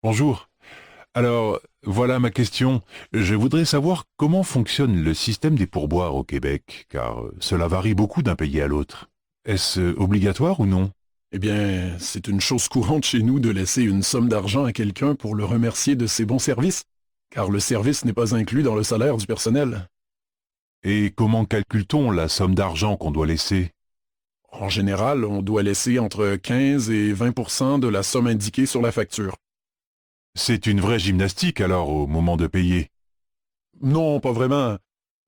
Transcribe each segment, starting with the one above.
Bonjour. Alors, voilà ma question. Je voudrais savoir comment fonctionne le système des pourboires au Québec, car cela varie beaucoup d'un pays à l'autre. Est-ce obligatoire ou non? Eh bien, c'est une chose courante chez nous de laisser une somme d'argent à quelqu'un pour le remercier de ses bons services, car le service n'est pas inclus dans le salaire du personnel. Et comment calcule-t-on la somme d'argent qu'on doit laisser? En général, on doit laisser entre 15 et 20 de la somme indiquée sur la facture. C'est une vraie gymnastique alors au moment de payer. Non, pas vraiment.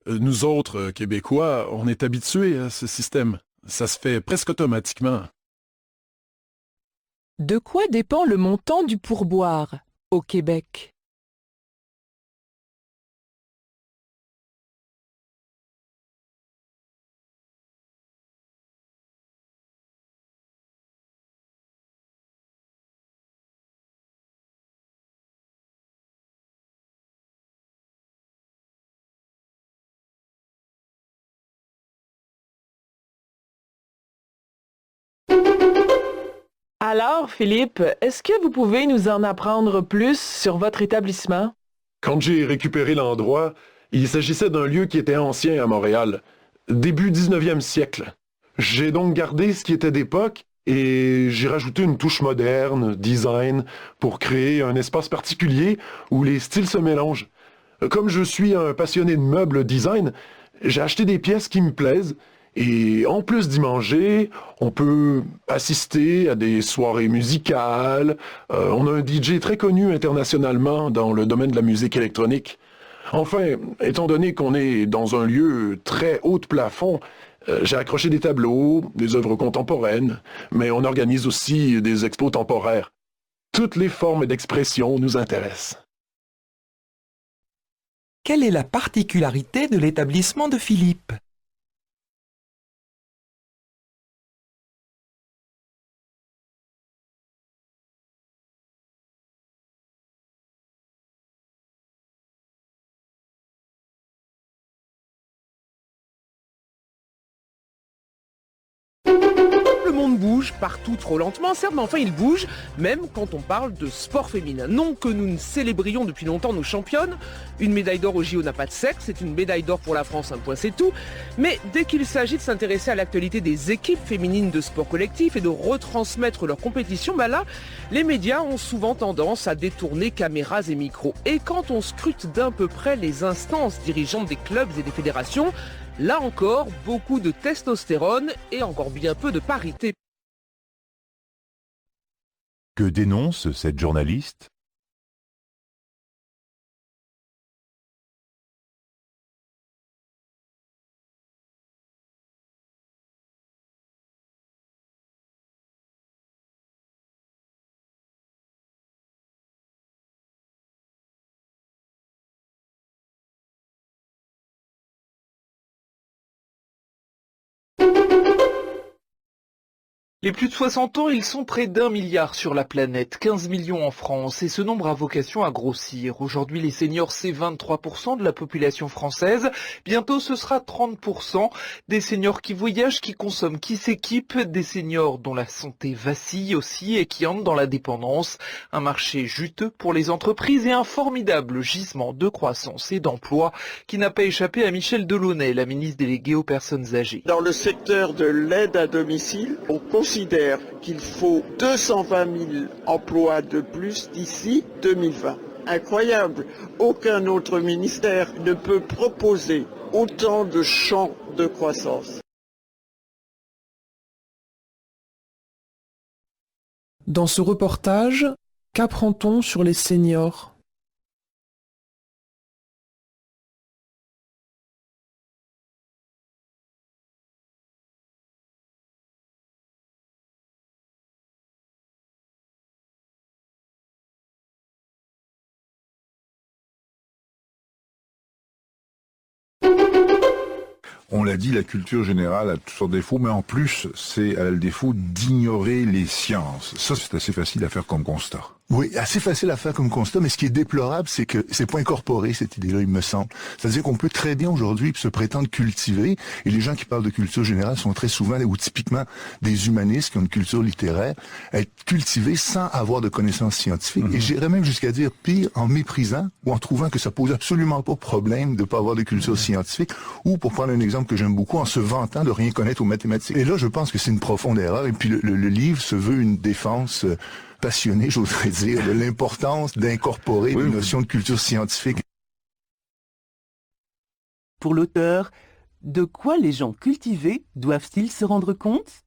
Nous autres, Québécois, on est habitués à ce système. Ça se fait presque automatiquement. De quoi dépend le montant du pourboire au Québec? Alors, Philippe, est-ce que vous pouvez nous en apprendre plus sur votre établissement? Quand j'ai récupéré l'endroit, il s'agissait d'un lieu qui était ancien à Montréal, début 19e siècle. J'ai donc gardé ce qui était d'époque et j'ai rajouté une touche moderne, design, pour créer un espace particulier où les styles se mélangent. Comme je suis un passionné de meubles design, j'ai acheté des pièces qui me plaisent et en plus d'y manger, on peut assister à des soirées musicales. On a un DJ très connu internationalement dans le domaine de la musique électronique. Enfin, étant donné qu'on est dans un lieu très haut de plafond, j'ai accroché des tableaux, des œuvres contemporaines, mais on organise aussi des expos temporaires. Toutes les formes d'expression nous intéressent. Quelle est la particularité de l'établissement de Philippe? Le monde bouge partout trop lentement, certes, mais enfin il bouge, même quand on parle de sport féminin. Non que nous ne célébrions depuis longtemps nos championnes, une médaille d'or au JO n'a pas de sexe, c'est une médaille d'or pour la France, un point c'est tout, mais dès qu'il s'agit de s'intéresser à l'actualité des équipes féminines de sport collectif et de retransmettre leur compétition, bah là, les médias ont souvent tendance à détourner caméras et micros. Et quand on scrute d'un peu près les instances dirigeantes des clubs et des fédérations, là encore, beaucoup de testostérone et encore bien peu de parité. Que dénonce cette journaliste? Les plus de 60 ans, ils sont près d'1 milliard sur la planète, 15 millions en France, et ce nombre a vocation à grossir. Aujourd'hui, les seniors, c'est 23% de la population française. Bientôt, ce sera 30%. Des seniors qui voyagent, qui consomment, qui s'équipent, des seniors dont la santé vacille aussi et qui entrent dans la dépendance. Un marché juteux pour les entreprises et un formidable gisement de croissance et d'emploi qui n'a pas échappé à Michel Delaunay, la ministre déléguée aux personnes âgées. Dans le secteur de l'aide à domicile, on considère qu'il faut 220 000 emplois de plus d'ici 2020. Incroyable. Aucun autre ministère ne peut proposer autant de champs de croissance. Dans ce reportage, qu'apprend-on sur les seniors? On l'a dit, la culture générale a toutes sortes de défauts, mais en plus, elle a le défaut d'ignorer les sciences. Ça, c'est assez facile à faire comme constat. Oui, assez facile à faire comme constat, mais ce qui est déplorable, c'est que c'est pas incorporé, cette idée-là, il me semble. C'est-à-dire qu'on peut très bien aujourd'hui se prétendre cultiver, et les gens qui parlent de culture générale sont très souvent, ou typiquement des humanistes qui ont une culture littéraire, être cultivés sans avoir de connaissances scientifiques. Et j'irais même jusqu'à dire pire, en méprisant ou en trouvant que ça pose absolument pas problème de pas avoir de culture scientifique, ou pour prendre un exemple que j'aime beaucoup, en se vantant de rien connaître aux mathématiques. Et là, je pense que c'est une profonde erreur, et puis le livre se veut une défense passionnée, j'oserais dire, de l'importance d'incorporer des notions de culture scientifique. Pour l'auteur, de quoi les gens cultivés doivent-ils se rendre compte ?